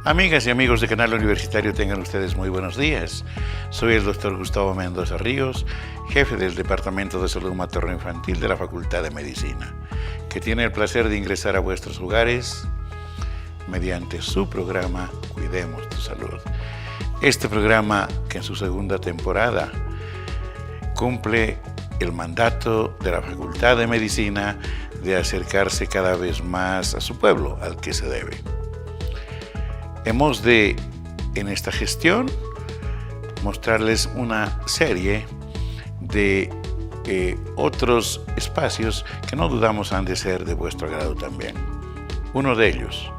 Amigas y amigos de Canal Universitario, tengan ustedes muy buenos días. Soy el doctor Gustavo Mendoza Ríos, jefe del Departamento de Salud Materno-Infantil de la Facultad de Medicina, que tiene el placer de ingresar a vuestros hogares mediante su programa Cuidemos tu Salud. Este programa, que en su segunda temporada cumple el mandato de la Facultad de Medicina de acercarse cada vez más a su pueblo, al que se debe. Hemos de, en esta gestión, mostrarles una serie de otros espacios que no dudamos han de ser de vuestro agrado también. Uno de ellos,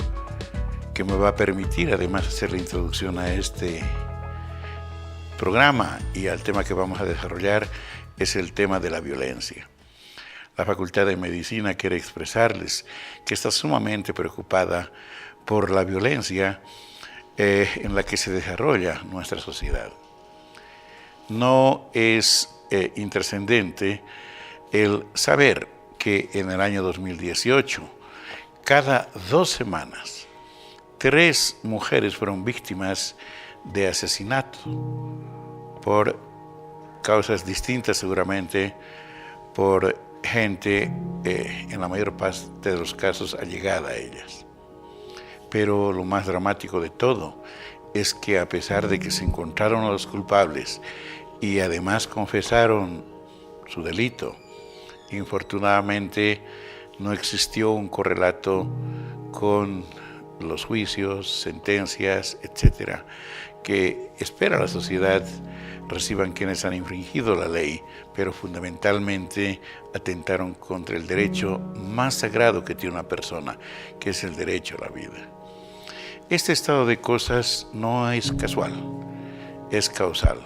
que me va a permitir además hacer la introducción a este programa y al tema que vamos a desarrollar, es el tema de la violencia. La Facultad de Medicina quiere expresarles que está sumamente preocupada por la violencia en la que se desarrolla nuestra sociedad. No es intrascendente el saber que en el año 2018, cada 2 semanas, 3 mujeres fueron víctimas de asesinato por causas distintas seguramente, por gente, en la mayor parte de los casos, allegada a ellas. Pero lo más dramático de todo es que a pesar de que se encontraron a los culpables y además confesaron su delito, infortunadamente no existió un correlato con los juicios, sentencias, etcétera, que espera la sociedad reciban quienes han infringido la ley, pero fundamentalmente atentaron contra el derecho más sagrado que tiene una persona, que es el derecho a la vida. Este estado de cosas no es casual, es causal.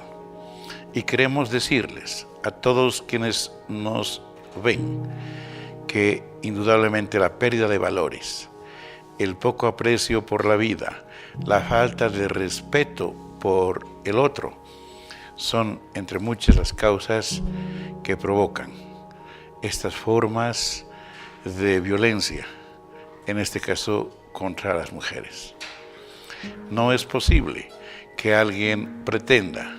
Y queremos decirles a todos quienes nos ven que indudablemente la pérdida de valores, el poco aprecio por la vida, la falta de respeto por el otro, son entre muchas las causas que provocan estas formas de violencia, en este caso contra las mujeres. No es posible que alguien pretenda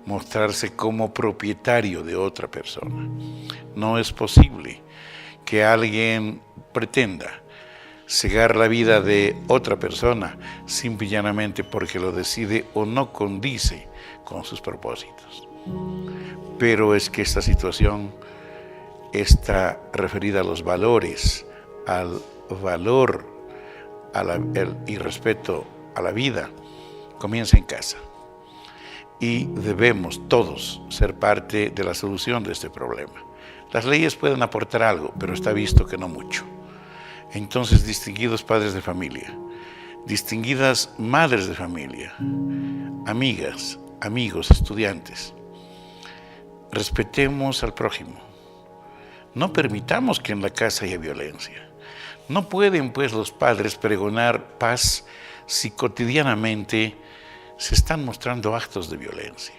mostrarse como propietario de otra persona. No es posible que alguien pretenda cegar la vida de otra persona simple y llanamente porque lo decide o no condice con sus propósitos. Pero es que esta situación está referida a los valores, al valor y respeto a la vida, comienza en casa. Y debemos todos ser parte de la solución de este problema. Las leyes pueden aportar algo, pero está visto que no mucho. Entonces, distinguidos padres de familia, distinguidas madres de familia, amigas, amigos, estudiantes, respetemos al prójimo. No permitamos que en la casa haya violencia. No pueden, pues, los padres pregonar paz si cotidianamente se están mostrando actos de violencia.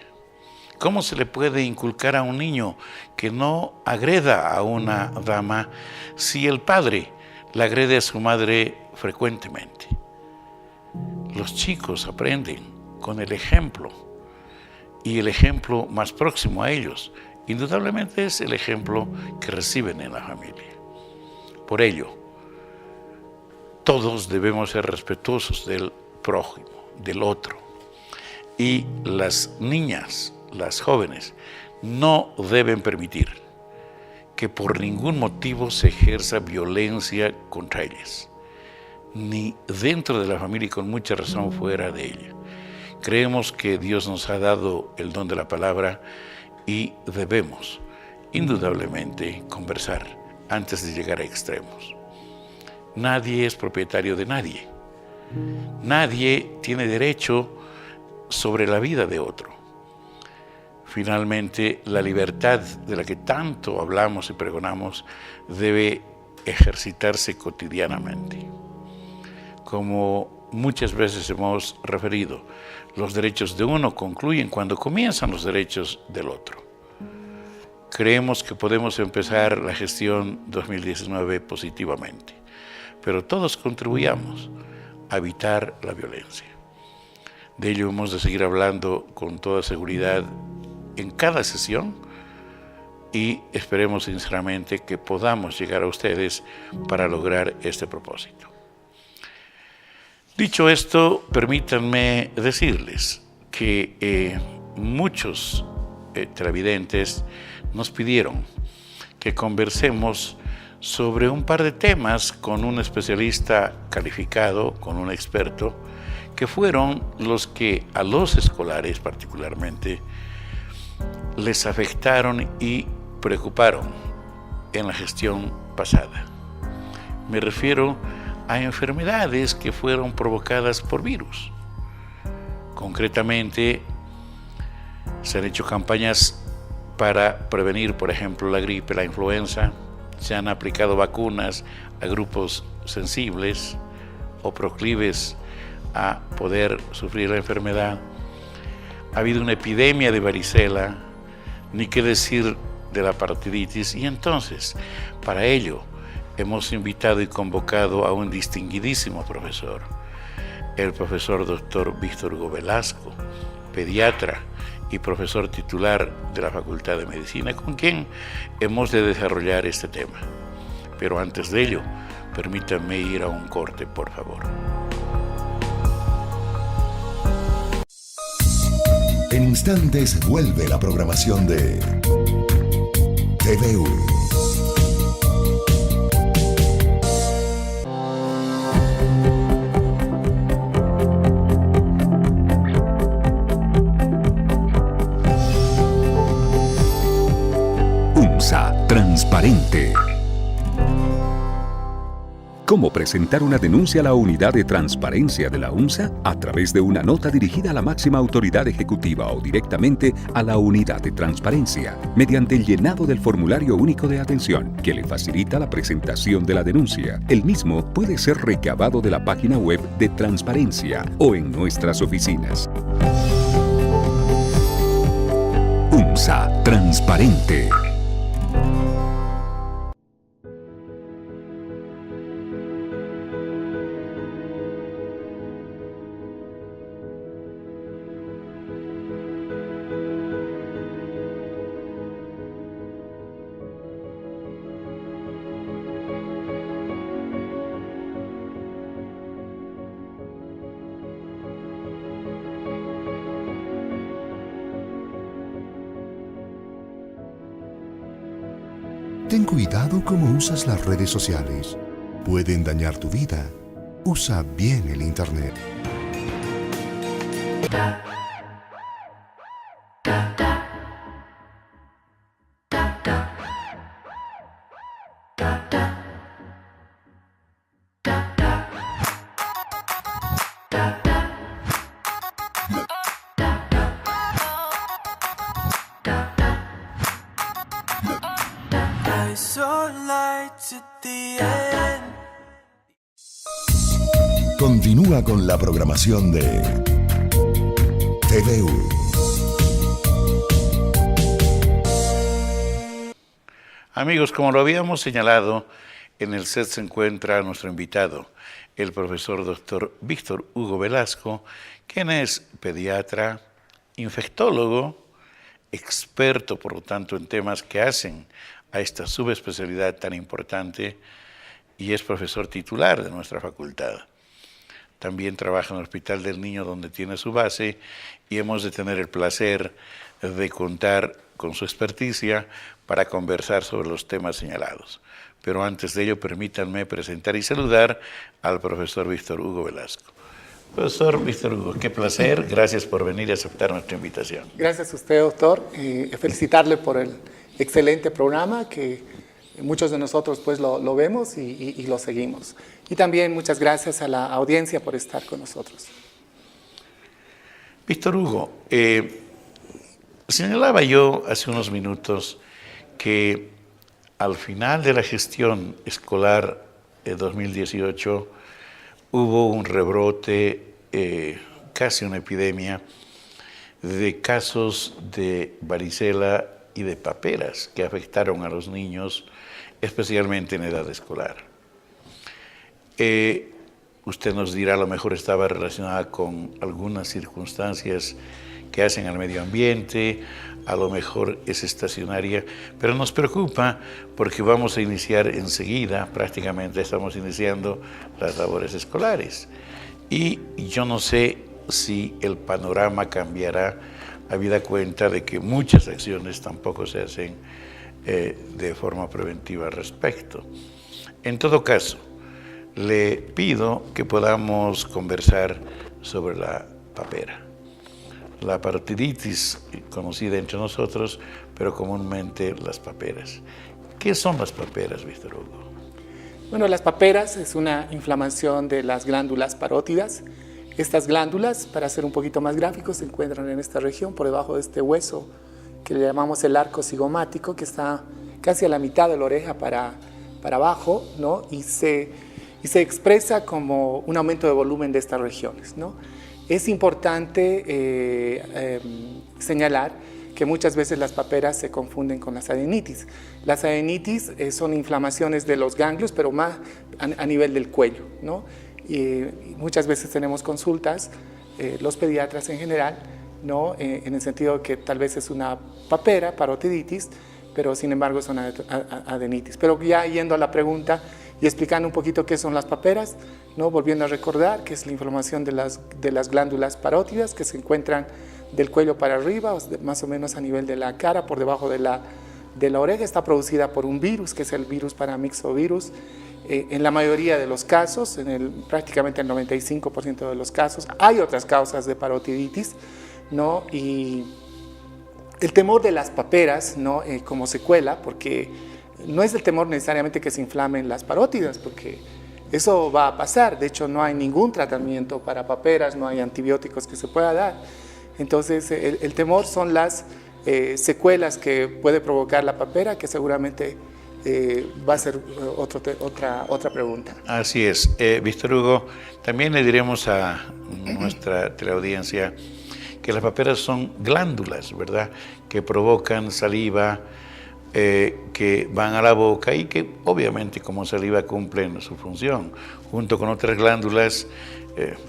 ¿Cómo se le puede inculcar a un niño que no agreda a una dama si el padre la agrede a su madre frecuentemente? Los chicos aprenden con el ejemplo, y el ejemplo más próximo a ellos, indudablemente, es el ejemplo que reciben en la familia. Por ello, todos debemos ser respetuosos del prójimo, del otro. Y las niñas, las jóvenes, no deben permitir que por ningún motivo se ejerza violencia contra ellas, ni dentro de la familia y con mucha razón fuera de ella. Creemos que Dios nos ha dado el don de la palabra y debemos, indudablemente, conversar antes de llegar a extremos. Nadie es propietario de nadie. Nadie tiene derecho sobre la vida de otro. Finalmente, la libertad de la que tanto hablamos y pregonamos debe ejercitarse cotidianamente. Como muchas veces hemos referido, los derechos de uno concluyen cuando comienzan los derechos del otro. Creemos que podemos empezar la gestión 2019 positivamente, pero todos contribuyamos a evitar la violencia. De ello hemos de seguir hablando con toda seguridad en cada sesión y esperemos sinceramente que podamos llegar a ustedes para lograr este propósito. Dicho esto, permítanme decirles que muchos televidentes nos pidieron que conversemos sobre un par de temas con un especialista calificado, con un experto, que fueron los que a los escolares particularmente les afectaron y preocuparon en la gestión pasada. Me refiero a enfermedades que fueron provocadas por virus. Concretamente, se han hecho campañas para prevenir, por ejemplo, la gripe, la influenza. Se han aplicado vacunas a grupos sensibles o proclives a poder sufrir la enfermedad. Ha habido una epidemia de varicela, ni qué decir de la parotiditis, y entonces, para ello, hemos invitado y convocado a un distinguidísimo profesor, el profesor Dr. Víctor Hugo Velasco, pediatra y profesor titular de la Facultad de Medicina, con quien hemos de desarrollar este tema. Pero antes de ello, permítanme ir a un corte, por favor. En instantes vuelve la programación de TVU. UNSA Transparente. ¿Cómo presentar una denuncia a la Unidad de Transparencia de la UNSA? A través de una nota dirigida a la máxima autoridad ejecutiva o directamente a la Unidad de Transparencia, mediante el llenado del formulario único de atención, que le facilita la presentación de la denuncia. El mismo puede ser recabado de la página web de Transparencia o en nuestras oficinas. UNSA Transparente. Ten cuidado cómo usas las redes sociales. Pueden dañar tu vida. Usa bien el Internet. Continúa con la programación de TVU. Amigos, como lo habíamos señalado, en el set se encuentra nuestro invitado, el profesor Dr. Víctor Hugo Velasco, quien es pediatra, infectólogo, experto, por lo tanto, en temas que hacen a esta subespecialidad tan importante, y es profesor titular de nuestra facultad. También trabaja en el Hospital del Niño, donde tiene su base, y hemos de tener el placer de contar con su experticia para conversar sobre los temas señalados. Pero antes de ello, permítanme presentar y saludar al profesor Víctor Hugo Velasco. Profesor Víctor Hugo, qué placer. Gracias por venir y aceptar nuestra invitación. Gracias a usted, doctor. Felicitarle por el excelente programa que muchos de nosotros pues lo vemos y lo seguimos. Y también muchas gracias a la audiencia por estar con nosotros. Víctor Hugo, señalaba yo hace unos minutos que al final de la gestión escolar de 2018 hubo un rebrote, casi una epidemia, de casos de varicela y de paperas que afectaron a los niños, especialmente en edad escolar. usted nos dirá, a lo mejor estaba relacionada con algunas circunstancias que hacen al medio ambiente, a lo mejor es estacionaria, pero nos preocupa porque vamos a iniciar enseguida, prácticamente estamos iniciando las labores escolares. Y yo no sé si el panorama cambiará habida cuenta de que muchas acciones tampoco se hacen de forma preventiva al respecto. En todo caso, le pido que podamos conversar sobre la papera. La parotiditis, conocida entre nosotros, pero comúnmente las paperas. ¿Qué son las paperas, Víctor Hugo? Bueno, las paperas es una inflamación de las glándulas parótidas. Estas glándulas, para ser un poquito más gráficos, se encuentran en esta región, por debajo de este hueso, que le llamamos el arco cigomático, que está casi a la mitad de la oreja para abajo, ¿no? Y se expresa como un aumento de volumen de estas regiones, ¿no? Es importante señalar que muchas veces las paperas se confunden con las adenitis. Las adenitis son inflamaciones de los ganglios, pero más a nivel del cuello, ¿no? Y muchas veces tenemos consultas, los pediatras en general, ¿no? En el sentido que tal vez es una papera, parotiditis, pero sin embargo son adenitis. Pero ya yendo a la pregunta y explicando un poquito qué son las paperas, ¿no? Volviendo a recordar que es la inflamación de las glándulas parótidas que se encuentran del cuello para arriba, más o menos a nivel de la cara, por debajo de la oreja. Está producida por un virus, que es el virus paramyxovirus. En la mayoría de los casos, prácticamente el 95% de los casos, hay otras causas de parotiditis, ¿no? Y el temor de las paperas, ¿no? Como secuela, porque no es el temor necesariamente que se inflamen las parótidas, porque eso va a pasar. De hecho, no hay ningún tratamiento para paperas, no hay antibióticos que se pueda dar. Entonces, el temor son las secuelas que puede provocar la papera, que seguramente va a ser otra pregunta. Así es. Víctor Hugo, también le diremos a nuestra teleaudiencia que las paperas son glándulas, ¿verdad?, que provocan saliva, que van a la boca y que obviamente como saliva cumplen su función, junto con otras glándulas,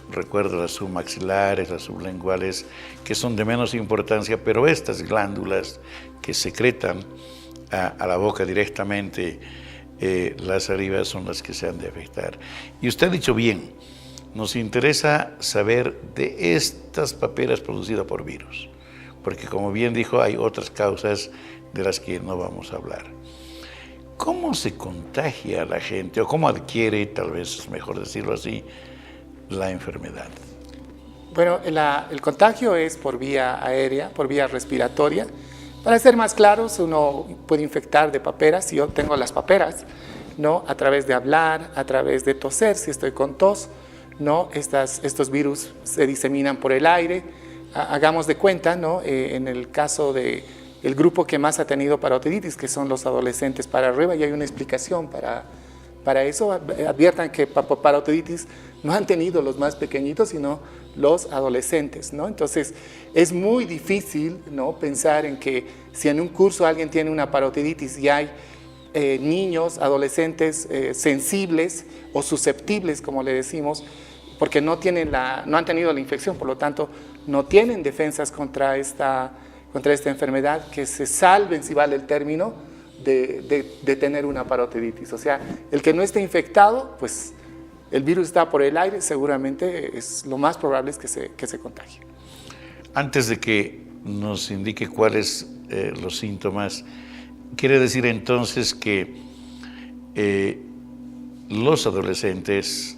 recuerdo las submaxilares, las sublinguales, que son de menos importancia, pero estas glándulas que secretan a la boca directamente la saliva son las que se han de afectar. Y usted ha dicho bien, nos interesa saber de estas paperas producidas por virus, porque como bien dijo, hay otras causas de las que no vamos a hablar. ¿Cómo se contagia a la gente, o cómo adquiere, tal vez es mejor decirlo así, la enfermedad? Bueno, el contagio es por vía aérea, por vía respiratoria. Para ser más claros, uno puede infectar de paperas, si yo tengo las paperas, ¿no?, a través de hablar, a través de toser, si estoy con tos, ¿no? Estos virus se diseminan por el aire. Hagamos de cuenta, ¿no?, en el caso del grupo que más ha tenido parotiditis, que son los adolescentes para arriba, y hay una explicación para eso. Adviertan que parotiditis no han tenido los más pequeñitos, sino los adolescentes, ¿no? Entonces, es muy difícil, ¿no?, pensar en que si en un curso alguien tiene una parotiditis y hay niños, adolescentes sensibles o susceptibles, como le decimos, porque no han tenido la infección, por lo tanto, no tienen defensas contra esta enfermedad, que se salven, si vale el término, de tener una parotiditis. O sea, el que no esté infectado, pues el virus está por el aire, seguramente lo más probable es que se contagie. Antes de que nos indique cuáles los síntomas, quiere decir entonces que los adolescentes,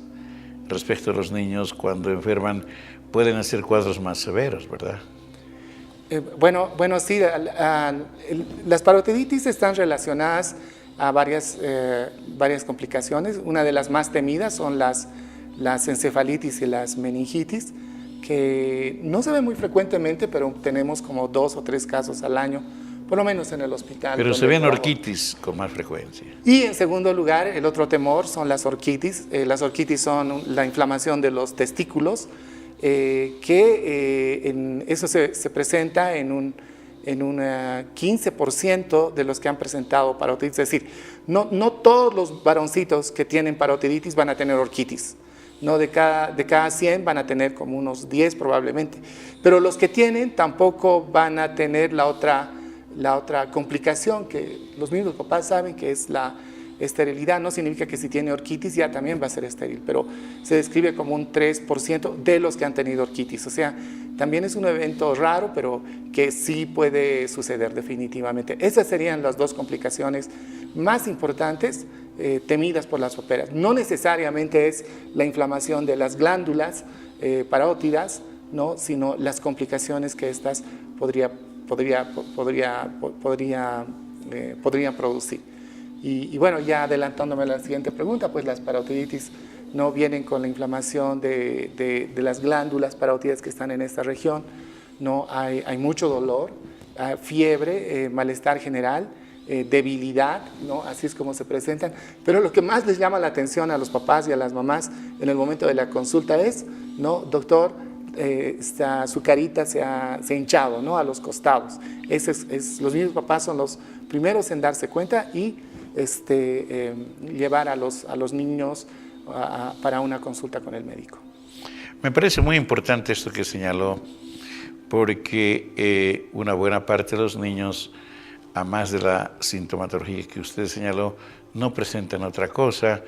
respecto a los niños, cuando enferman, pueden hacer cuadros más severos, ¿verdad? Bueno, sí, las parotiditis están relacionadas a varias complicaciones. Una de las más temidas son las encefalitis y las meningitis, que no se ven muy frecuentemente, pero tenemos como 2 o 3 casos al año, por lo menos en el hospital. Pero se ven orquitis con más frecuencia. Y en segundo lugar, el otro temor son las orquitis. Las orquitis son la inflamación de los testículos, eso se presenta en un 15% de los que han presentado parotiditis. Es decir, no todos los varoncitos que tienen parotiditis van a tener orquitis, ¿no? De cada 100 van a tener como unos 10 probablemente. Pero los que tienen tampoco van a tener la otra complicación que los mismos papás saben, que es la esterilidad. No significa que si tiene orquitis ya también va a ser estéril, pero se describe como un 3% de los que han tenido orquitis. O sea, también es un evento raro, pero que sí puede suceder definitivamente. Esas serían las dos complicaciones más importantes temidas por las paperas. No necesariamente es la inflamación de las glándulas parótidas, ¿no? Sino las complicaciones que estas podrían producir. Y bueno, ya adelantándome a la siguiente pregunta, pues las parotiditis no vienen con la inflamación de las glándulas parótidas que están en esta región, no hay mucho dolor, fiebre, malestar general, debilidad, ¿no? Así es como se presentan. Pero lo que más les llama la atención a los papás y a las mamás en el momento de la consulta es, ¿no? Doctor, su carita se ha hinchado, ¿no? A los costados. Los mismos papás son los primeros en darse cuenta y llevar a los niños para una consulta con el médico. Me parece muy importante esto que señaló, porque una buena parte de los niños, a más de la sintomatología que usted señaló, no presentan otra cosa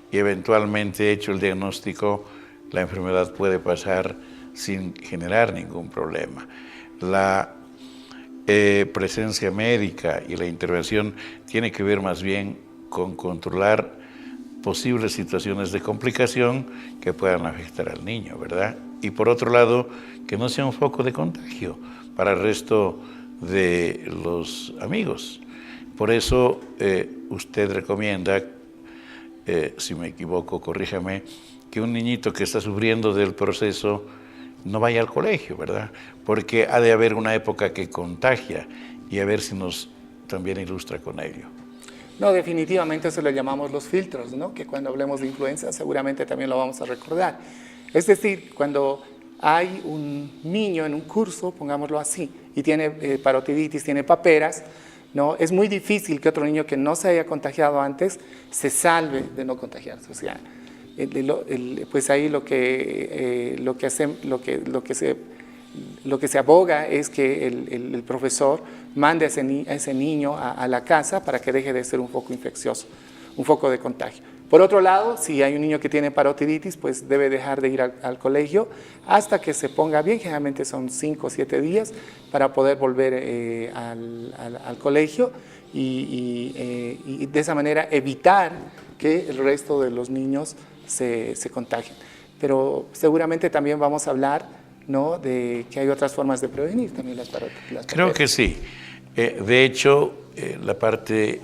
y eventualmente, hecho el diagnóstico, la enfermedad puede pasar sin generar ningún problema. La presencia médica y la intervención tiene que ver más bien con controlar posibles situaciones de complicación que puedan afectar al niño, ¿verdad? Y por otro lado, que no sea un foco de contagio para el resto de los amigos. Por eso usted recomienda, si me equivoco, corríjame, que un niñito que está sufriendo del proceso no vaya al colegio, ¿verdad? Porque ha de haber una época que contagia y a ver si nos también ilustra con ello. No, definitivamente eso lo llamamos los filtros, ¿no? Que cuando hablemos de influenza seguramente también lo vamos a recordar. Es decir, cuando hay un niño en un curso, pongámoslo así, y tiene parotiditis, tiene paperas, ¿no? Es muy difícil que otro niño que no se haya contagiado antes se salve de no contagiarse. O sea, pues ahí lo que se aboga es que el profesor mande a ese niño a la casa para que deje de ser un foco infeccioso, un foco de contagio. Por otro lado, si hay un niño que tiene parotiditis, pues debe dejar de ir al colegio hasta que se ponga bien. Generalmente son 5 o 7 días para poder volver al colegio y de esa manera evitar que el resto de los niños se contagien. Pero seguramente también vamos a hablar, ¿no?, de que hay otras formas de prevenir también las parotiditis. Creo que sí. De hecho, la parte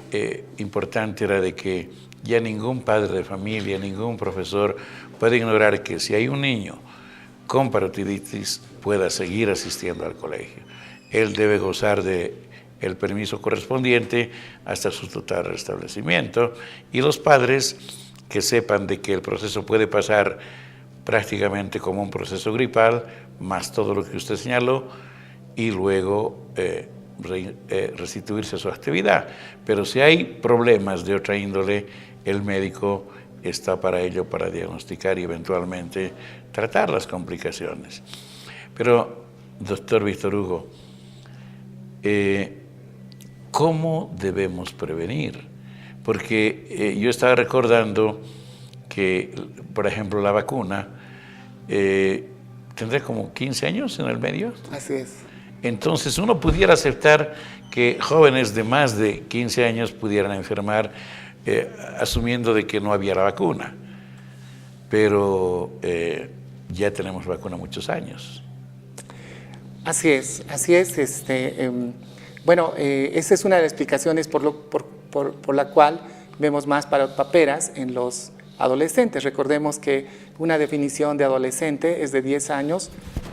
importante era de que ya ningún padre de familia, ningún profesor puede ignorar que si hay un niño con parotiditis pueda seguir asistiendo al colegio. Él debe gozar del permiso correspondiente hasta su total restablecimiento y los padres que sepan de que el proceso puede pasar prácticamente como un proceso gripal, más todo lo que usted señaló, y luego restituirse a su actividad. Pero si hay problemas de otra índole, el médico está para ello, para diagnosticar y eventualmente tratar las complicaciones. Pero, doctor Víctor Hugo, ¿cómo debemos prevenir? Porque yo estaba recordando que, por ejemplo, la vacuna tendrá como 15 años en el medio. Así es. Entonces uno pudiera aceptar que jóvenes de más de 15 años pudieran enfermar asumiendo de que no había la vacuna. Pero ya tenemos vacuna muchos años. Así es, así es. Bueno, esa es una de las explicaciones por la cual vemos más paperas en los adolescentes. Recordemos que una definición de adolescente es de 10 años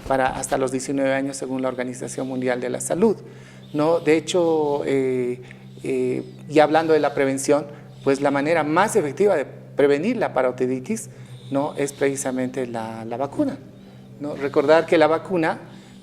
hasta los 19 años según la Organización Mundial de la Salud, ¿no? De hecho, y hablando de la prevención, pues la manera más efectiva de prevenir la parotiditis, ¿no?, es precisamente la vacuna, ¿no? Recordar que la vacuna,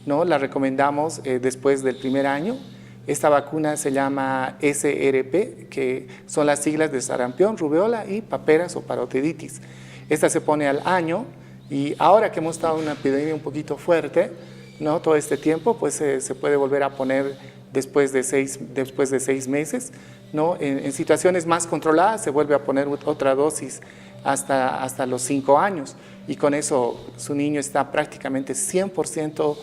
¿no?, la recomendamos después del primer año. Esta vacuna se llama SRP, que son las siglas de sarampión, rubeola y paperas o parotiditis. Esta se pone al año Y ahora que hemos estado en una epidemia un poquito fuerte, ¿no? Todo este tiempo, pues se puede volver a poner después de 6 meses, ¿no? En situaciones más controladas se vuelve a poner otra dosis hasta los 5 años, y con eso su niño está prácticamente 100%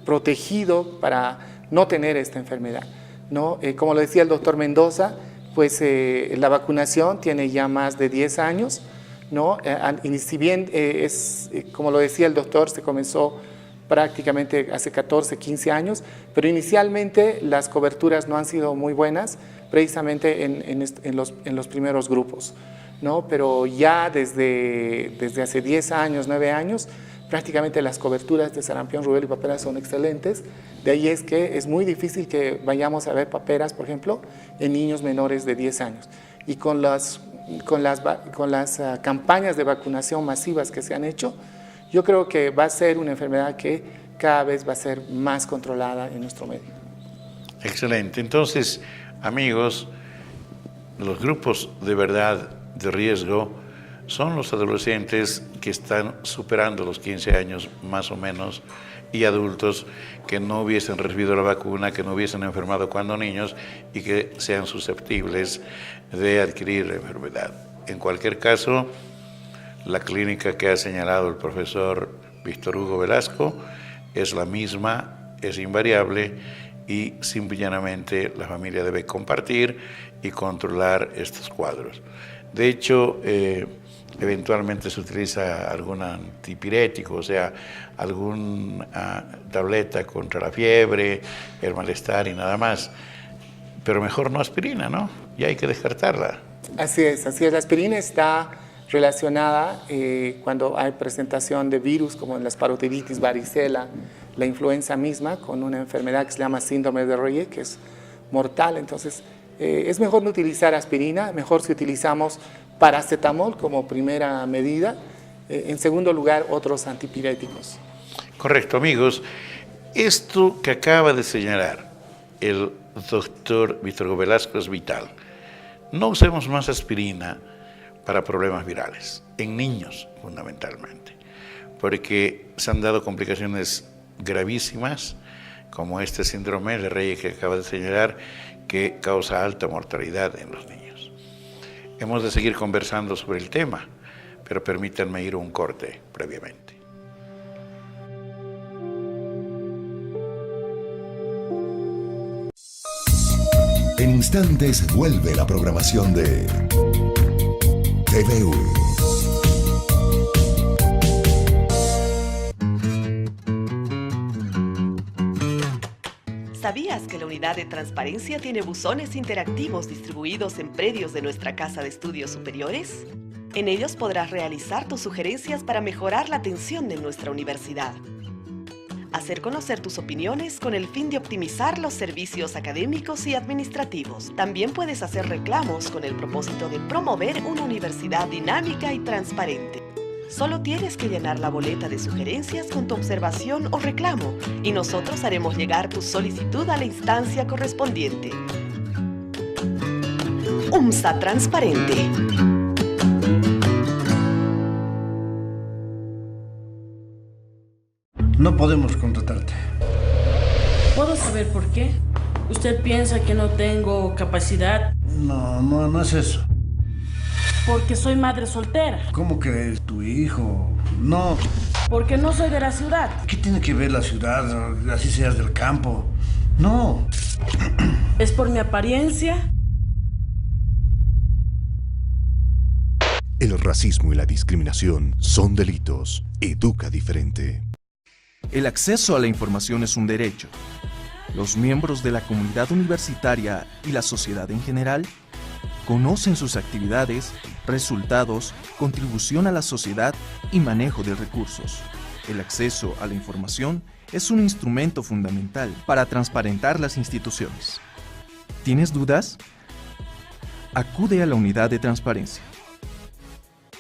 protegido para no tener esta enfermedad, ¿no? Como lo decía el doctor Mendoza, pues la vacunación tiene ya más de 10 años, ¿no? Y si bien como lo decía el doctor, se comenzó prácticamente hace 14, 15 años, pero inicialmente las coberturas no han sido muy buenas, precisamente en los primeros grupos, ¿no? Pero ya desde hace 10 años, 9 años, prácticamente las coberturas de sarampión, rubéola y paperas son excelentes. De ahí es que es muy difícil que vayamos a ver paperas, por ejemplo, en niños menores de 10 años. Y con las campañas de vacunación masivas que se han hecho, yo creo que va a ser una enfermedad que cada vez va a ser más controlada en nuestro medio. Excelente. Entonces, amigos, los grupos de verdad de riesgo son los adolescentes que están superando los 15 años más o menos, y adultos que no hubiesen recibido la vacuna, que no hubiesen enfermado cuando niños y que sean susceptibles de adquirir la enfermedad. En cualquier caso, la clínica que ha señalado el profesor Víctor Hugo Velasco es la misma, es invariable, y simple y llanamente la familia debe compartir y controlar estos cuadros. De hecho, eventualmente se utiliza algún antipirético, o sea, alguna tableta contra la fiebre, el malestar y nada más. Pero mejor no aspirina, ¿no? Ya hay que descartarla. Así es. La aspirina está relacionada cuando hay presentación de virus como en las parotiditis, varicela, la influenza misma, con una enfermedad que se llama síndrome de Reye, que es mortal. Entonces, es mejor no utilizar aspirina, mejor si utilizamos paracetamol como primera medida. En segundo lugar, otros antipiréticos. Correcto, amigos. Esto que acaba de señalar el doctor Víctor Hugo Velasco es vital. No usemos más aspirina para problemas virales, en niños fundamentalmente, porque se han dado complicaciones gravísimas, como este síndrome de Reye que acaba de señalar, que causa alta mortalidad en los niños. Hemos de seguir conversando sobre el tema, pero permítanme ir a un corte previamente. En instantes vuelve la programación de TVU. ¿Sabías que la unidad de transparencia tiene buzones interactivos distribuidos en predios de nuestra Casa de Estudios Superiores? En ellos podrás realizar tus sugerencias para mejorar la atención de nuestra universidad. Hacer conocer tus opiniones con el fin de optimizar los servicios académicos y administrativos. También puedes hacer reclamos con el propósito de promover una universidad dinámica y transparente. Solo tienes que llenar la boleta de sugerencias con tu observación o reclamo y nosotros haremos llegar tu solicitud a la instancia correspondiente. UMSA Transparente. No podemos contratarte. ¿Puedo saber por qué? ¿Usted piensa que no tengo capacidad? No es eso. Porque soy madre soltera. ¿Cómo que tu hijo? No. Porque no soy de la ciudad. ¿Qué tiene que ver la ciudad? Así seas del campo. No. ¿Es por mi apariencia? El racismo y la discriminación son delitos. Educa diferente. El acceso a la información es un derecho. Los miembros de la comunidad universitaria y la sociedad en general conocen sus actividades, resultados, contribución a la sociedad y manejo de recursos. El acceso a la información es un instrumento fundamental para transparentar las instituciones. ¿Tienes dudas? Acude a la unidad de transparencia.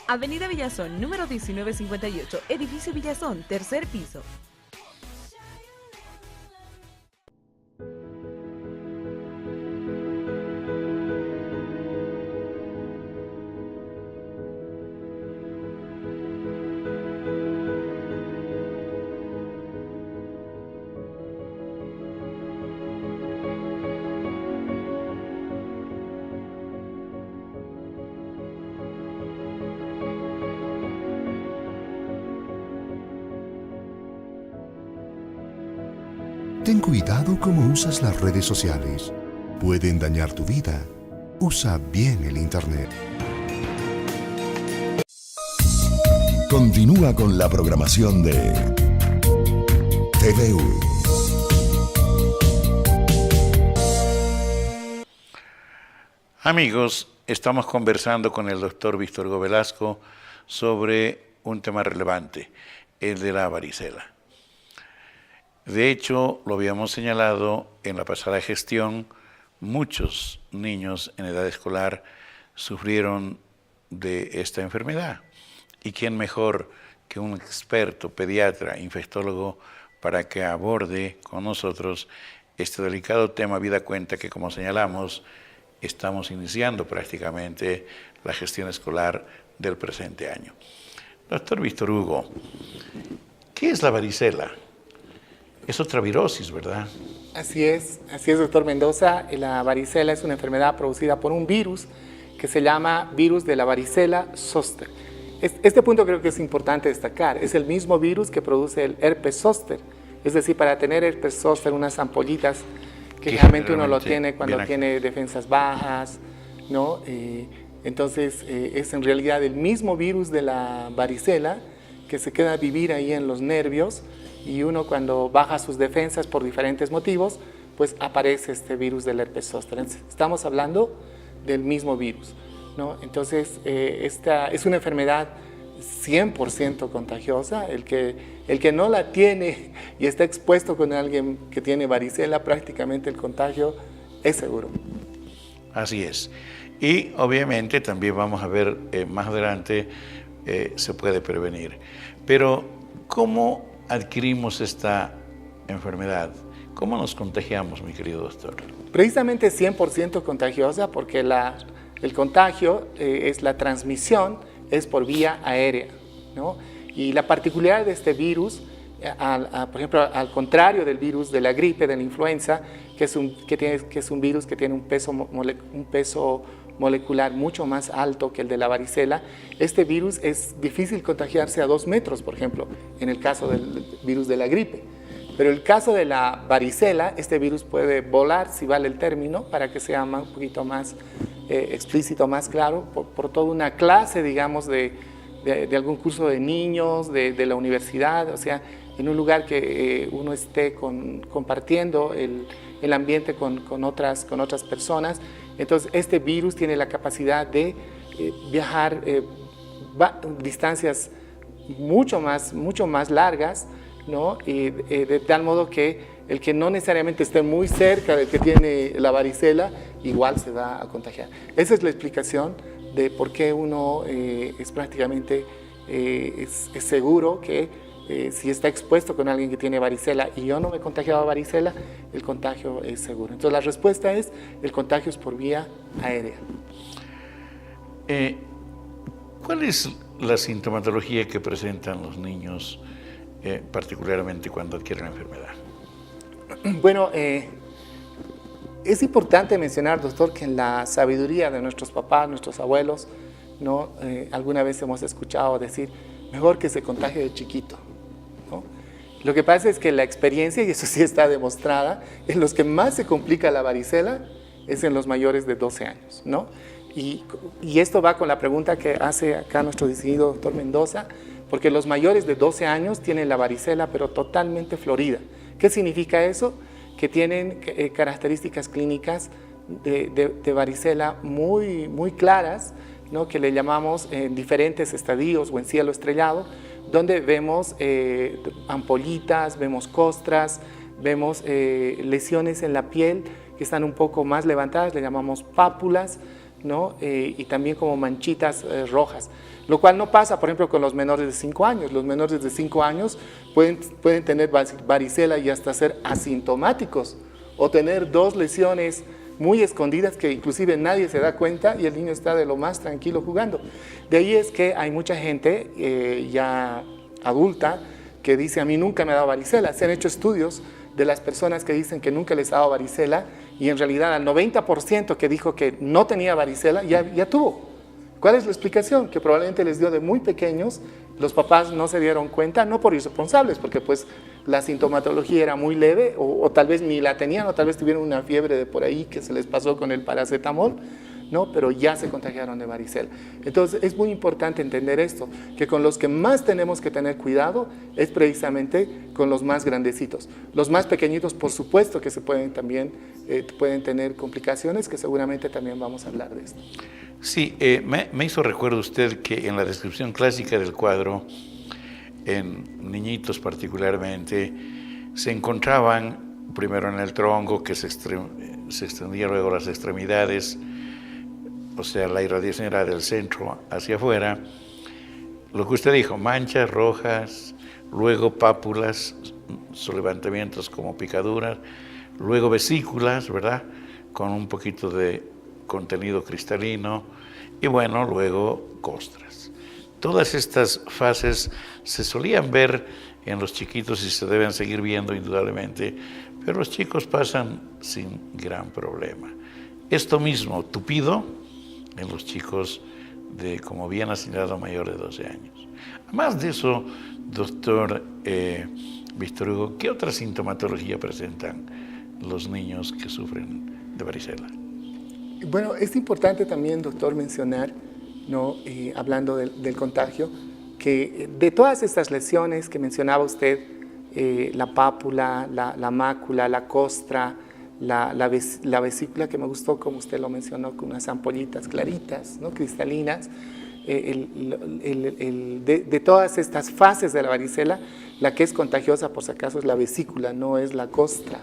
Avenida Villazón, número 1958, edificio Villazón, tercer piso. Ten cuidado cómo usas las redes sociales. Pueden dañar tu vida. Usa bien el Internet. Continúa con la programación de TVU. Amigos, estamos conversando con el doctor Víctor Hugo Velasco sobre un tema relevante, el de la varicela. De hecho, lo habíamos señalado en la pasada gestión, muchos niños en edad escolar sufrieron de esta enfermedad. ¿Y quién mejor que un experto pediatra, infectólogo, para que aborde con nosotros este delicado tema, habida cuenta que, como señalamos, estamos iniciando prácticamente la gestión escolar del presente año? Doctor Víctor Hugo, ¿qué es la varicela? Es otra virosis, ¿verdad? Así es, doctor Mendoza. La varicela es una enfermedad producida por un virus que se llama virus de la varicela zoster. Este punto creo que es importante destacar. Es el mismo virus que produce el herpes zóster. Es decir, para tener herpes zóster, unas ampollitas que generalmente uno lo tiene cuando tiene defensas bajas, ¿no? Entonces, es en realidad el mismo virus de la varicela que se queda a vivir ahí en los nervios, y uno cuando baja sus defensas por diferentes motivos, pues aparece este virus del herpes zóster. Estamos hablando del mismo virus, ¿no? Entonces, esta es una enfermedad 100% contagiosa. El que no la tiene y está expuesto con alguien que tiene varicela, prácticamente el contagio es seguro. Así es. Y obviamente también vamos a ver más adelante, se puede prevenir. Pero, ¿cómo adquirimos esta enfermedad? ¿Cómo nos contagiamos, mi querido doctor? Precisamente 100% contagiosa, porque el contagio es la transmisión, es por vía aérea, ¿no? Y la particularidad de este virus, por ejemplo, al contrario del virus de la gripe, de la influenza, que es un virus que tiene un peso molecular mucho más alto que el de la varicela, este virus es difícil contagiarse a 2 metros, por ejemplo, en el caso del virus de la gripe. Pero en el caso de la varicela, este virus puede volar, si vale el término, para que sea un poquito más explícito, más claro, por toda una clase, digamos, de algún curso de niños, de la universidad, o sea, en un lugar que uno esté compartiendo el ambiente con otras personas. Entonces, este virus tiene la capacidad de viajar distancias mucho más largas, ¿no? Y de tal modo que el que no necesariamente esté muy cerca del que tiene la varicela, igual se va a contagiar. Esa es la explicación de por qué uno es prácticamente es seguro que si está expuesto con alguien que tiene varicela y yo no me he contagiado de varicela, el contagio es seguro. Entonces la respuesta es, el contagio es por vía aérea. ¿Cuál es la sintomatología que presentan los niños, particularmente cuando adquieren la enfermedad? Bueno, es importante mencionar, doctor, que en la sabiduría de nuestros papás, nuestros abuelos, ¿no? Alguna vez hemos escuchado decir, mejor que se contagie de chiquito, ¿no? Lo que pasa es que la experiencia, y eso sí está demostrada, en los que más se complica la varicela es en los mayores de 12 años, ¿no? Y esto va con la pregunta que hace acá nuestro distinguido doctor Mendoza, porque los mayores de 12 años tienen la varicela, pero totalmente florida. ¿Qué significa eso? Que tienen características clínicas de varicela muy claras, ¿no? Que le llamamos en diferentes estadios o en cielo estrellado, donde vemos ampollitas, vemos costras, vemos lesiones en la piel que están un poco más levantadas, le llamamos pápulas, ¿no? Y también como manchitas rojas, lo cual no pasa, por ejemplo, con los menores de 5 años. Los menores de 5 años pueden tener varicela y hasta ser asintomáticos, o tener 2 lesiones muy escondidas que inclusive nadie se da cuenta y el niño está de lo más tranquilo jugando. De ahí es que hay mucha gente ya adulta que dice, a mí nunca me ha dado varicela. Se han hecho estudios de las personas que dicen que nunca les ha dado varicela, y en realidad al 90% que dijo que no tenía varicela ya tuvo. ¿Cuál es la explicación? Que probablemente les dio de muy pequeños, los papás no se dieron cuenta, no por irresponsables, porque pues la sintomatología era muy leve, o tal vez ni la tenían, o tal vez tuvieron una fiebre de por ahí que se les pasó con el paracetamol, ¿no? Pero ya se contagiaron de varicela. Entonces es muy importante entender esto, que con los que más tenemos que tener cuidado es precisamente con los más grandecitos. Los más pequeñitos, por supuesto que se pueden también, pueden tener complicaciones, que seguramente también vamos a hablar de esto. Sí, me hizo recuerdo usted que en la descripción clásica del cuadro, en niñitos particularmente, se encontraban primero en el tronco, que se extendía luego a las extremidades, o sea, la irradiación era del centro hacia afuera. Lo que usted dijo, manchas rojas, luego pápulas, sus levantamientos como picaduras, luego vesículas, ¿verdad?, con un poquito de contenido cristalino, y bueno, luego costras. Todas estas fases se solían ver en los chiquitos y se deben seguir viendo indudablemente, pero los chicos pasan sin gran problema. Esto mismo, tupido, en los chicos de, como bien ha señalado, mayor de 12 años. Además de eso, doctor Víctor Hugo, ¿qué otra sintomatología presentan los niños que sufren de varicela? Bueno, es importante también, doctor, mencionar, ¿no? Hablando del contagio, que de todas estas lesiones que mencionaba usted, la pápula, la mácula, la costra, la vesícula, que me gustó como usted lo mencionó, con unas ampollitas claritas, ¿no?, cristalinas, de todas estas fases de la varicela, la que es contagiosa, por si acaso, es la vesícula, no es la costra,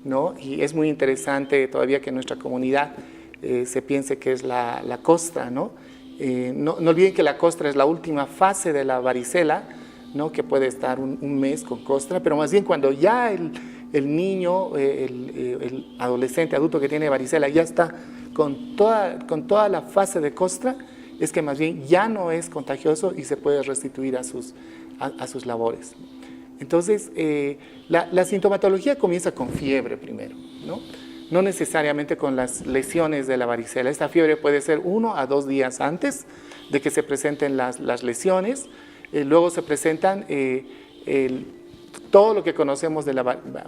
¿no? Y es muy interesante todavía que en nuestra comunidad se piense que es la costra, ¿no? No olviden que la costra es la última fase de la varicela, ¿no?, que puede estar un mes con costra, pero más bien cuando ya el niño, el adolescente, adulto que tiene varicela ya está con toda la fase de costra, es que más bien ya no es contagioso y se puede restituir a sus labores. Entonces, la sintomatología comienza con fiebre primero, ¿no? No necesariamente con las lesiones de la varicela. Esta fiebre puede ser 1 a 2 días antes de que se presenten las lesiones. Luego se presentan todo lo que conocemos de la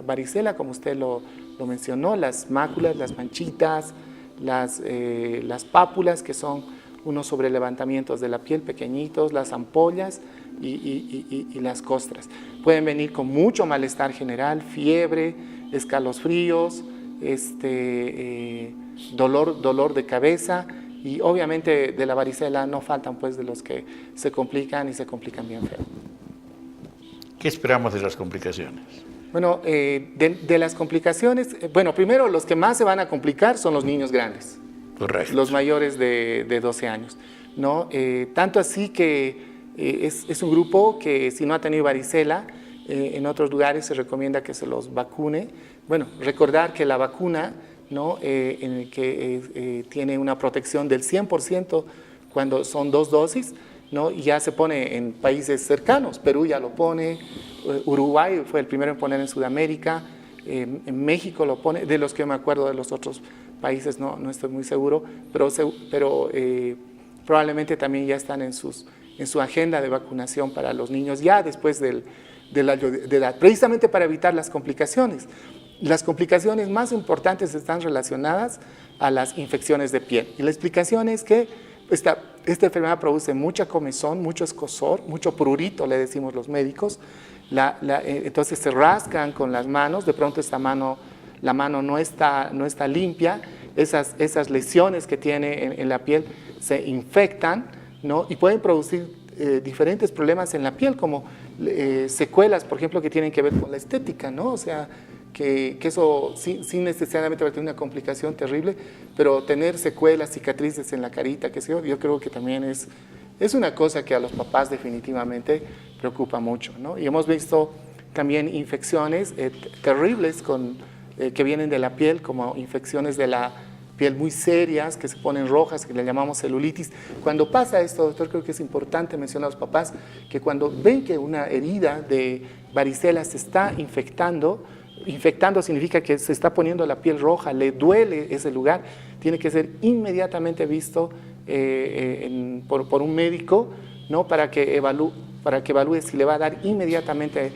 varicela, como usted lo mencionó, las máculas, las manchitas, las pápulas, que son unos sobrelevantamientos de la piel pequeñitos, las ampollas y las costras. Pueden venir con mucho malestar general, fiebre, escalofríos, dolor de cabeza, y obviamente de la varicela no faltan pues de los que se complican y se complican bien feo. ¿Qué esperamos de las complicaciones? Bueno, de las complicaciones, bueno, primero los que más se van a complicar son los niños grandes. Correcto. Los mayores de 12 años, ¿no? Tanto así que es un grupo que si no ha tenido varicela, en otros lugares se recomienda que se los vacune. Bueno, recordar que la vacuna, ¿no?, en el que tiene una protección del 100% cuando son 2 dosis, ¿no?, y ya se pone en países cercanos. Perú ya lo pone, Uruguay fue el primero en poner en Sudamérica, en México lo pone, de los que me acuerdo de los otros países no estoy muy seguro, pero probablemente también ya están en su agenda de vacunación para los niños ya después de la edad, precisamente para evitar las complicaciones. Las complicaciones más importantes están relacionadas a las infecciones de piel, y la explicación es que esta enfermedad produce mucha comezón, mucho escozor, mucho prurito, le decimos los médicos. Entonces se rascan con las manos, de pronto la mano no está limpia, esas lesiones que tiene en la piel se infectan, ¿no?, y pueden producir diferentes problemas en la piel, como secuelas, por ejemplo, que tienen que ver con la estética, ¿no? O sea, que eso sin necesariamente va a tener una complicación terrible, pero tener secuelas, cicatrices en la carita, que sé yo creo que también es una cosa que a los papás definitivamente preocupa mucho, ¿no? Y hemos visto también infecciones terribles que vienen de la piel, como infecciones de la piel muy serias, que se ponen rojas, que le llamamos celulitis. Cuando pasa esto, doctor, creo que es importante mencionar a los papás que cuando ven que una herida de varicela se está infectando significa que se está poniendo la piel roja, le duele ese lugar, tiene que ser inmediatamente visto por un médico, ¿no? para que evalúe si le va a dar inmediatamente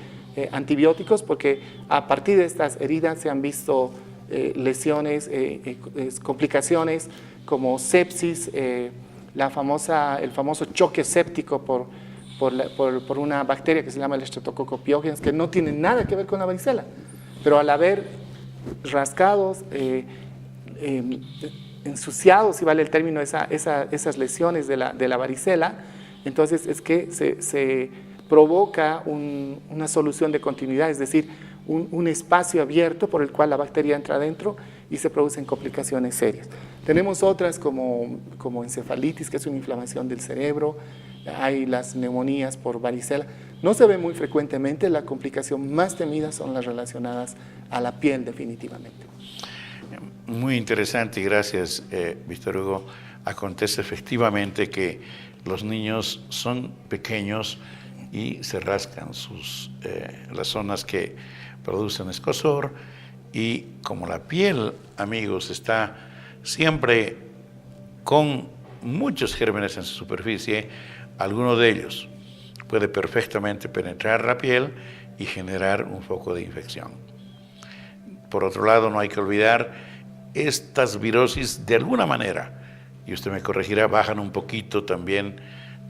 antibióticos, porque a partir de estas heridas se han visto lesiones, complicaciones como sepsis, el famoso choque séptico por una bacteria que se llama el Streptococcus pyogenes, que no tiene nada que ver con la varicela, pero al haber rascados, ensuciados, si vale el término, esas lesiones de la varicela, entonces es que se provoca una solución de continuidad, es decir, un espacio abierto por el cual la bacteria entra adentro y se producen complicaciones serias. Tenemos otras como encefalitis, que es una inflamación del cerebro, hay las neumonías por varicela. No se ve muy frecuentemente, la complicación más temida son las relacionadas a la piel, definitivamente. Muy interesante y gracias, Víctor Hugo. Acontece efectivamente que los niños son pequeños y se rascan las zonas que producen escozor, y como la piel, amigos, está siempre con muchos gérmenes en su superficie, alguno de ellos puede perfectamente penetrar la piel y generar un foco de infección. Por otro lado, no hay que olvidar, estas virosis de alguna manera, y usted me corregirá, bajan un poquito también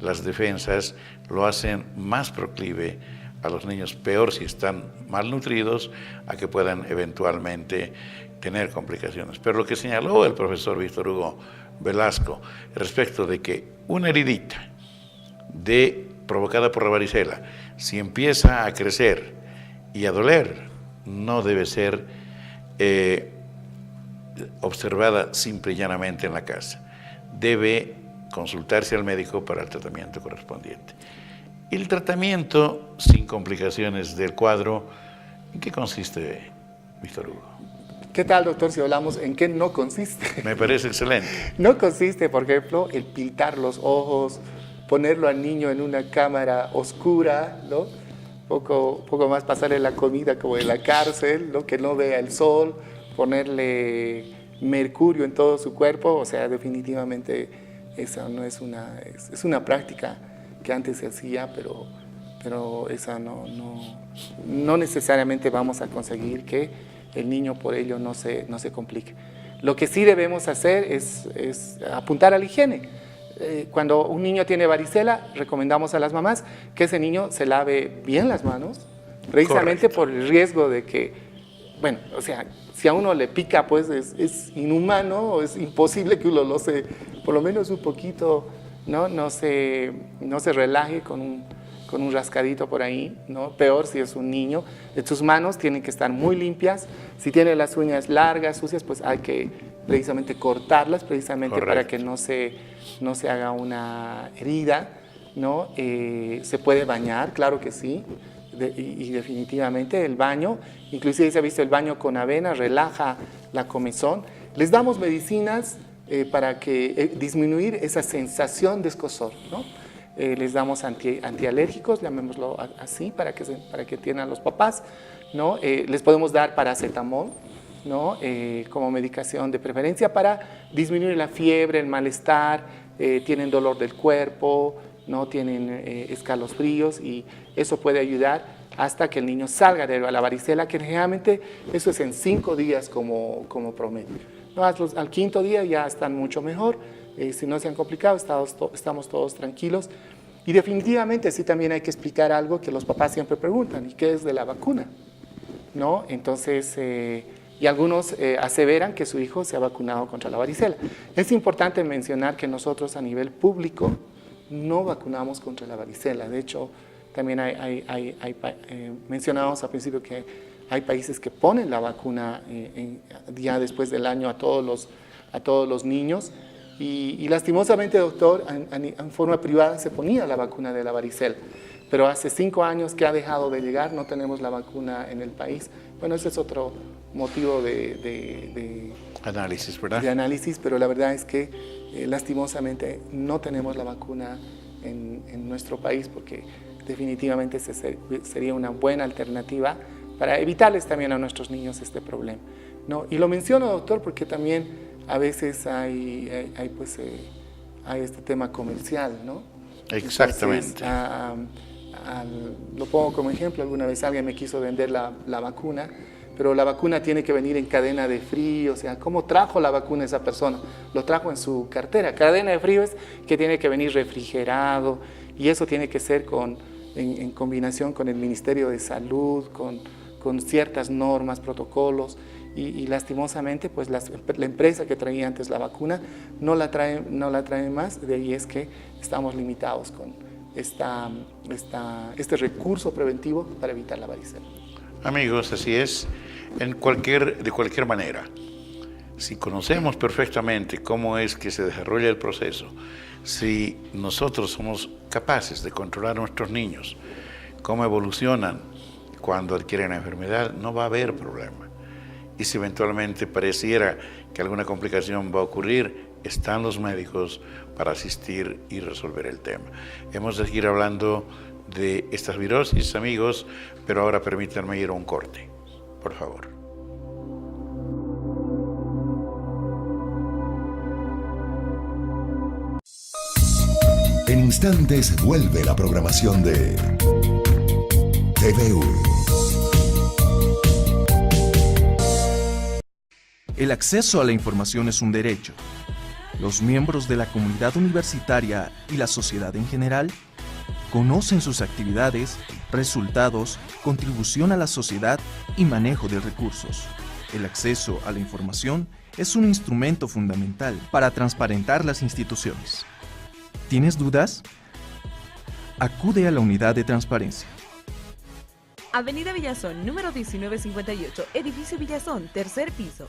las defensas, lo hacen más proclive a los niños, peor si están malnutridos, a que puedan eventualmente tener complicaciones. Pero lo que señaló el profesor Víctor Hugo Velasco respecto de que una heridita provocada por la varicela, si empieza a crecer y a doler, no debe ser observada simple y llanamente en la casa. Debe consultarse al médico para el tratamiento correspondiente. El tratamiento sin complicaciones del cuadro, ¿en qué consiste, Víctor Hugo? ¿Qué tal, doctor, si hablamos en qué no consiste? Me parece excelente. No consiste, por ejemplo, el pintar los ojos, ponerlo al niño en una cámara oscura, ¿no? Poco más pasarle la comida como en la cárcel, ¿no? Que no vea el sol, ponerle mercurio en todo su cuerpo. O sea, definitivamente esa no es es una práctica que antes se hacía, pero esa no necesariamente vamos a conseguir que el niño por ello no se complique. Lo que sí debemos hacer es apuntar a la higiene. Cuando un niño tiene varicela, recomendamos a las mamás que ese niño se lave bien las manos, precisamente por el riesgo de que, bueno, o sea, si a uno le pica, pues es inhumano, es imposible que uno lo se, por lo menos un poquito, no se relaje con un rascadito por ahí, ¿no? Peor si es un niño. Sus manos tienen que estar muy limpias. Si tiene las uñas largas, sucias, pues hay que precisamente cortarlas, precisamente para que no se haga una herida, ¿no? Se puede bañar, claro que sí, y definitivamente el baño, inclusive se ha visto el baño con avena, relaja la comezón. Les damos medicinas para disminuir esa sensación de escozor, ¿no? Les damos antialérgicos, llamémoslo así, para que tienen los papás, ¿no? Les podemos dar paracetamol, ¿no? Como medicación de preferencia para disminuir la fiebre, el malestar, tienen dolor del cuerpo, ¿no? Tienen escalofríos, y eso puede ayudar hasta que el niño salga de la varicela, que generalmente eso es en 5 días como promedio. ¿No? Al 5.º día ya están mucho mejor. Si no se han complicado, estamos todos tranquilos. Y definitivamente sí también hay que explicar algo que los papás siempre preguntan, ¿y qué es de la vacuna? ¿No? Entonces, y algunos aseveran que su hijo se ha vacunado contra la varicela. Es importante mencionar que nosotros a nivel público no vacunamos contra la varicela. De hecho, también mencionábamos al principio que hay países que ponen la vacuna ya después del año a todos los niños. Y lastimosamente, doctor, en forma privada se ponía la vacuna de la varicela, pero hace 5 años que ha dejado de llegar, no tenemos la vacuna en el país. Bueno, ese es otro motivo de análisis, ¿verdad? De análisis, pero la verdad es que lastimosamente no tenemos la vacuna en nuestro país, porque definitivamente sería una buena alternativa para evitarles también a nuestros niños este problema, ¿no? Y lo menciono, doctor, porque también a veces hay a este tema comercial, ¿no? Exactamente. Entonces, lo pongo como ejemplo, alguna vez alguien me quiso vender la vacuna, pero la vacuna tiene que venir en cadena de frío, o sea, ¿cómo trajo la vacuna esa persona? Lo trajo en su cartera. Cadena de frío es que tiene que venir refrigerado y eso tiene que ser en combinación con el Ministerio de Salud, con ciertas normas, protocolos y lastimosamente pues la empresa que traía antes la vacuna no la trae más, de ahí es que estamos limitados con este recurso preventivo para evitar la varicela. Amigos, así es, de cualquier manera. Si conocemos perfectamente cómo es que se desarrolla el proceso, si nosotros somos capaces de controlar a nuestros niños, cómo evolucionan cuando adquieren la enfermedad, no va a haber problema. Y si eventualmente pareciera que alguna complicación va a ocurrir, están los médicos para asistir y resolver el tema. Hemos de seguir hablando de estas virosis, amigos, pero ahora permítanme ir a un corte, por favor. En instantes vuelve la programación de TVU. El acceso a la información es un derecho. Los miembros de la comunidad universitaria y la sociedad en general conocen sus actividades, resultados, contribución a la sociedad y manejo de recursos. El acceso a la información es un instrumento fundamental para transparentar las instituciones. ¿Tienes dudas? Acude a la unidad de transparencia. Avenida Villazón, número 1958, edificio Villazón, tercer piso.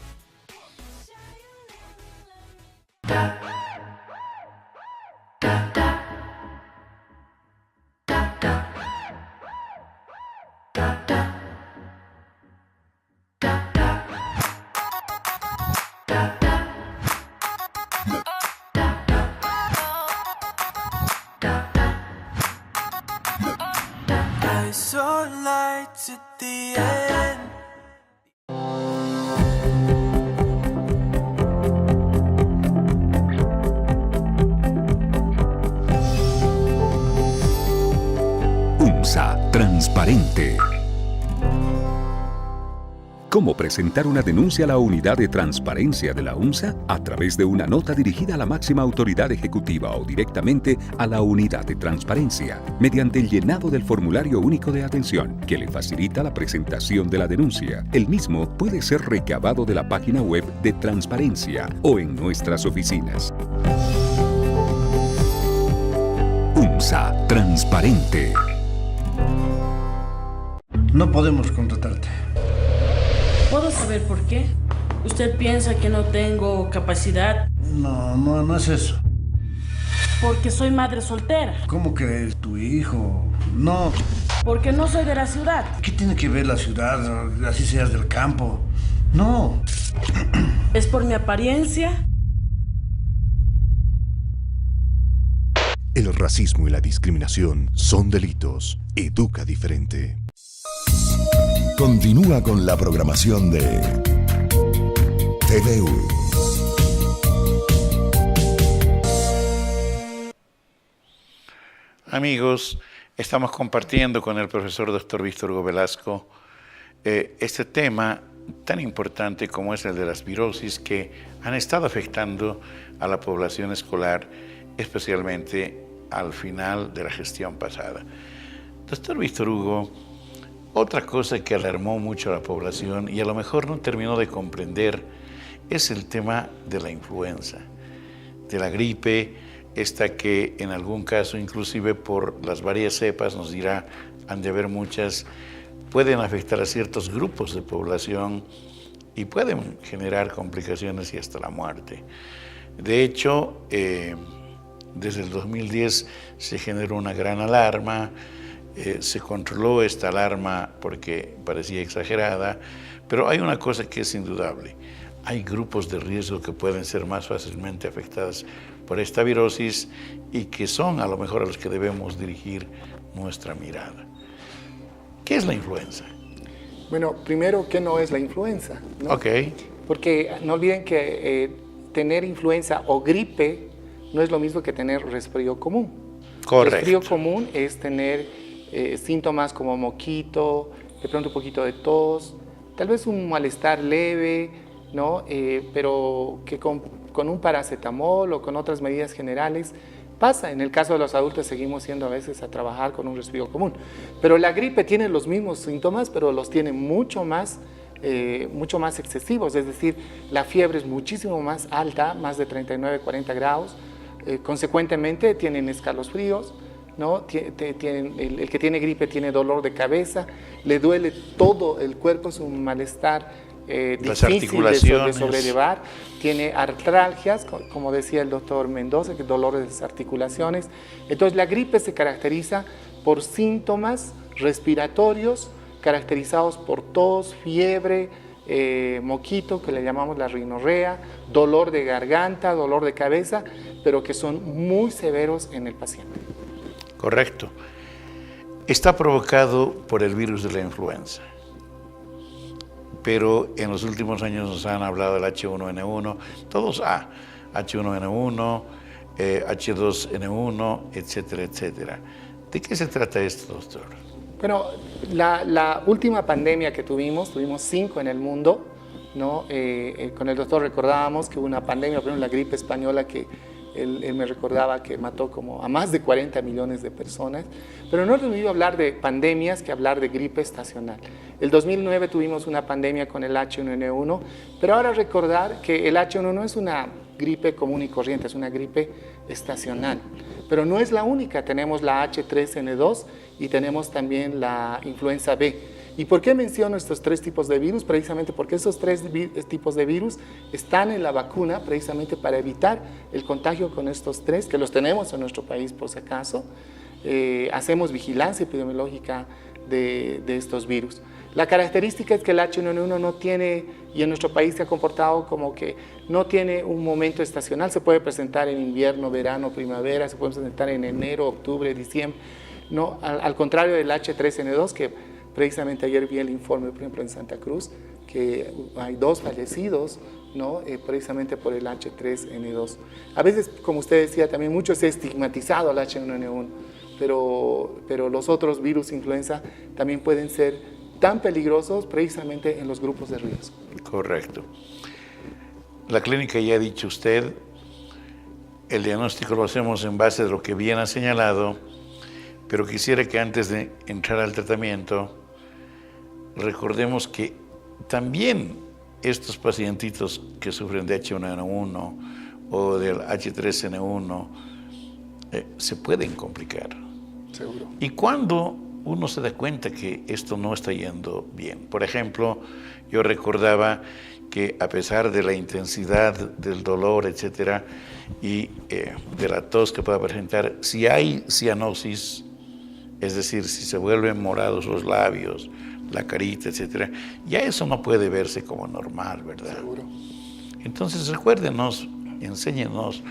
UNSA Transparente. ¿Cómo presentar una denuncia a la unidad de transparencia de la UNSA? A través de una nota dirigida a la máxima autoridad ejecutiva o directamente a la unidad de transparencia, mediante el llenado del formulario único de atención, que le facilita la presentación de la denuncia. El mismo puede ser recabado de la página web de Transparencia o en nuestras oficinas. UNSA Transparente. No podemos contratarte. ¿Puedo saber por qué? ¿Usted piensa que no tengo capacidad? No es eso. Porque soy madre soltera. ¿Cómo que tu hijo? No. Porque no soy de la ciudad. ¿Qué tiene que ver la ciudad? Así seas del campo. No. ¿Es por mi apariencia? El racismo y la discriminación son delitos. Educa diferente. Continúa con la programación de TVU. Amigos, estamos compartiendo con el profesor Dr. Víctor Hugo Velasco este tema tan importante como es el de las virosis que han estado afectando a la población escolar, especialmente al final de la gestión pasada. Doctor Víctor Hugo, otra cosa que alarmó mucho a la población y a lo mejor no terminó de comprender es el tema de la influenza, de la gripe, esta que en algún caso, inclusive por las varias cepas, nos dirá, han de haber muchas, pueden afectar a ciertos grupos de población y pueden generar complicaciones y hasta la muerte. De hecho, desde el 2010 se generó una gran alarma. Se controló esta alarma porque parecía exagerada, pero hay una cosa que es indudable. Hay grupos de riesgo que pueden ser más fácilmente afectados por esta virosis y que son a lo mejor a los que debemos dirigir nuestra mirada. ¿Qué es la influenza? Bueno, primero, ¿qué no es la influenza? ¿No? Ok. Porque no olviden que tener influenza o gripe no es lo mismo que tener resfrío común. Correcto. Resfrío común es tener síntomas como moquito, de pronto un poquito de tos, tal vez un malestar leve, ¿no? Pero que con un paracetamol o con otras medidas generales pasa. En el caso de los adultos seguimos yendo a veces a trabajar con un resfrío común. Pero la gripe tiene los mismos síntomas, pero los tiene mucho más excesivos, es decir, la fiebre es muchísimo más alta, más de 39, 40 grados, consecuentemente tienen escalofríos, ¿no? El que tiene gripe tiene dolor de cabeza, le duele todo el cuerpo, es un malestar difícil de sobrellevar, tiene artralgias, como decía el doctor Mendoza, que dolores de las articulaciones. Entonces la gripe se caracteriza por síntomas respiratorios caracterizados por tos, fiebre, moquito, que le llamamos la rinorrea, dolor de garganta, dolor de cabeza, pero que son muy severos en el paciente. Correcto. Está provocado por el virus de la influenza, pero en los últimos años nos han hablado del H1N1, todos H1N1, H2N1, etcétera, etcétera. ¿De qué se trata esto, doctor? Bueno, la última pandemia que tuvimos 5 en el mundo, ¿no? Con el doctor recordábamos que hubo una pandemia, primero la gripe española, que él me recordaba que mató como a más de 40 millones de personas, pero no es lo mismo hablar de pandemias que hablar de gripe estacional. El 2009 tuvimos una pandemia con el H1N1, pero ahora recordar que el H1N1 es una gripe común y corriente, es una gripe estacional, pero no es la única. Tenemos la H3N2 y tenemos también la influenza B. ¿Y por qué menciono estos 3 tipos de virus? Precisamente porque esos 3 tipos de virus están en la vacuna, precisamente para evitar el contagio con estos 3, que los tenemos en nuestro país por si acaso. Hacemos vigilancia epidemiológica de estos virus. La característica es que el H1N1 no tiene, y en nuestro país se ha comportado como que no tiene un momento estacional, se puede presentar en invierno, verano, primavera, se puede presentar en enero, octubre, diciembre, no, al contrario del H3N2, que precisamente ayer vi el informe, por ejemplo, en Santa Cruz, que hay 2 fallecidos, ¿no? Precisamente por el H3N2. A veces, como usted decía, también mucho se ha estigmatizado al H1N1, pero los otros virus influenza también pueden ser tan peligrosos precisamente en los grupos de riesgo. Correcto. La clínica, ya ha dicho usted, el diagnóstico lo hacemos en base de lo que bien ha señalado, pero quisiera que antes de entrar al tratamiento recordemos que también estos pacientitos que sufren de H1N1 o del H3N1 se pueden complicar. Seguro. ¿Y cuándo uno se da cuenta que esto no está yendo bien? Por ejemplo, yo recordaba que a pesar de la intensidad del dolor, etcétera, y de la tos que pueda presentar, si hay cianosis, es decir, si se vuelven morados los labios, la carita, etcétera, ya eso no puede verse como normal, ¿verdad? Seguro. Entonces, recuérdenos, enséñenos,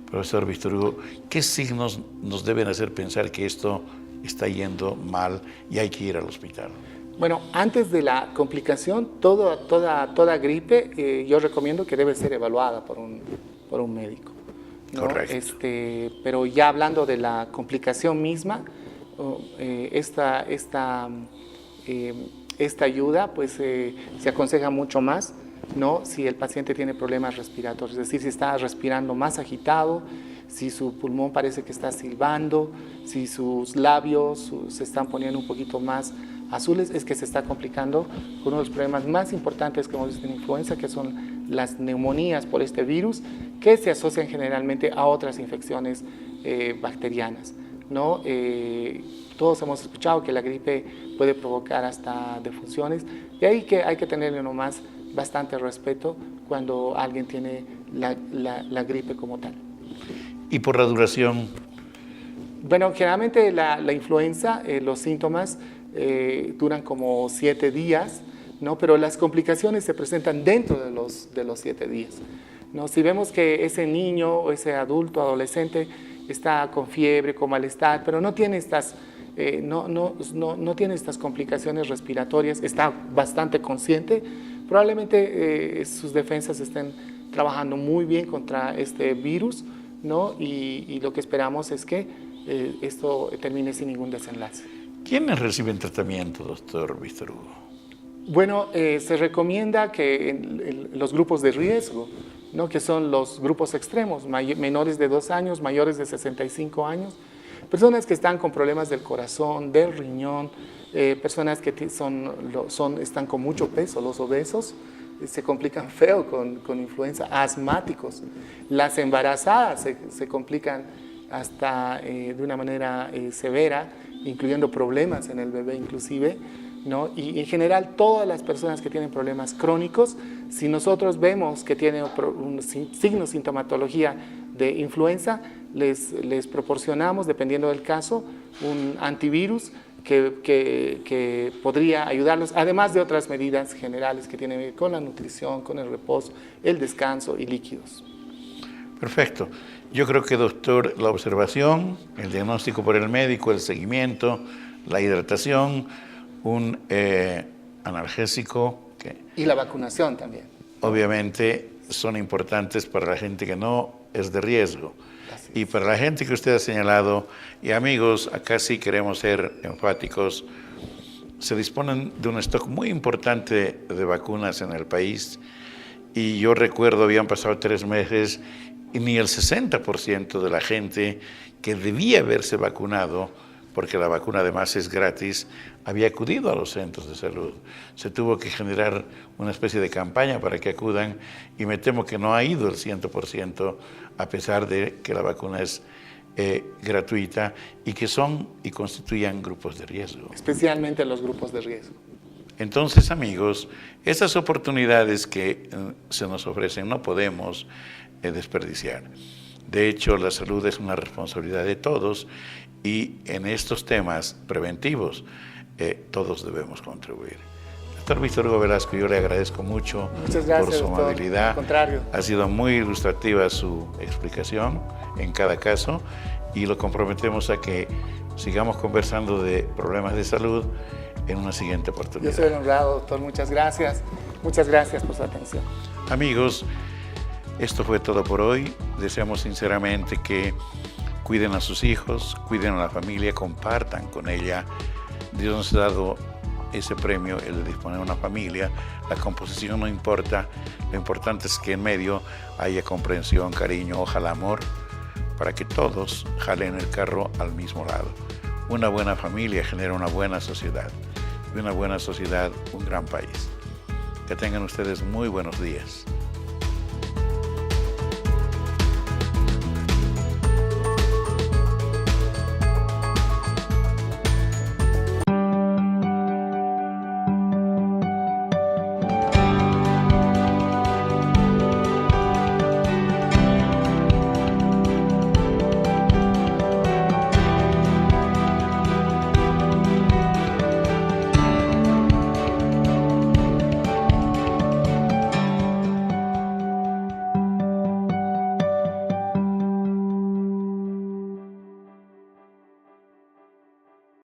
profesor Víctor Hugo, qué signos nos deben hacer pensar que esto está yendo mal y hay que ir al hospital. Bueno, antes de la complicación, toda gripe, yo recomiendo que debe ser evaluada por un médico, ¿no? Correcto. Pero ya hablando de la complicación misma, esta ayuda pues se aconseja mucho más, ¿no? Si el paciente tiene problemas respiratorios, es decir, si está respirando más agitado, si su pulmón parece que está silbando, si sus labios se están poniendo un poquito más azules, es que se está complicando con uno de los problemas más importantes que hemos visto en influenza, que son las neumonías por este virus, que se asocian generalmente a otras infecciones bacterianas, ¿no? Todos hemos escuchado que la gripe puede provocar hasta defunciones, y ahí que hay que tenerle nomás bastante respeto cuando alguien tiene la gripe como tal. ¿Y por la duración? Bueno, generalmente la influenza, los síntomas duran como 7 días, ¿no? Pero las complicaciones se presentan dentro de los 7 días, ¿no? Si vemos que ese niño o ese adulto, adolescente, está con fiebre, con malestar, pero no tiene estas, no tiene estas complicaciones respiratorias, está bastante consciente, probablemente sus defensas estén trabajando muy bien contra este virus, ¿no? Y lo que esperamos es que esto termine sin ningún desenlace. ¿Quiénes reciben tratamiento, doctor Víctor Hugo? Bueno, se recomienda que en los grupos de riesgo, ¿no? Que son los grupos extremos, menores de 2 años, mayores de 65 años, personas que están con problemas del corazón, del riñón, personas que están con mucho peso, los obesos, se complican feo con influenza, asmáticos. Las embarazadas se complican hasta de una manera severa, incluyendo problemas en el bebé inclusive, ¿no? Y en general todas las personas que tienen problemas crónicos, si nosotros vemos que tienen un signo, sintomatología de influenza, les proporcionamos, dependiendo del caso, un antivirus que podría ayudarlos, además de otras medidas generales que tienen que ver con la nutrición, con el reposo, el descanso y líquidos. Perfecto. Yo creo que, doctor, la observación, el diagnóstico por el médico, el seguimiento, la hidratación, un analgésico. Y la vacunación también. Obviamente son importantes para la gente que no es de riesgo. Y para la gente que usted ha señalado, y amigos, acá sí queremos ser enfáticos, se disponen de un stock muy importante de vacunas en el país, y yo recuerdo, habían pasado 3 meses, y ni el 60% de la gente que debía haberse vacunado, porque la vacuna además es gratis, había acudido a los centros de salud. Se tuvo que generar una especie de campaña para que acudan, y me temo que no ha ido el 100%, a pesar de que la vacuna es gratuita y que son y constituyan grupos de riesgo. Especialmente los grupos de riesgo. Entonces, amigos, estas oportunidades que se nos ofrecen no podemos desperdiciar. De hecho, la salud es una responsabilidad de todos, y en estos temas preventivos todos debemos contribuir. Doctor Víctor Hugo Velasco, yo le agradezco mucho por su amabilidad. Al contrario. Ha sido muy ilustrativa su explicación en cada caso, y lo comprometemos a que sigamos conversando de problemas de salud en una siguiente oportunidad. Yo soy honrado, doctor. Muchas gracias. Muchas gracias por su atención. Amigos, esto fue todo por hoy. Deseamos sinceramente que cuiden a sus hijos, cuiden a la familia, compartan con ella. Dios nos ha dado ese premio, el de disponer de una familia. La composición no importa, lo importante es que en medio haya comprensión, cariño, ojalá amor, para que todos jalen el carro al mismo lado. Una buena familia genera una buena sociedad, y una buena sociedad un gran país. Que tengan ustedes muy buenos días.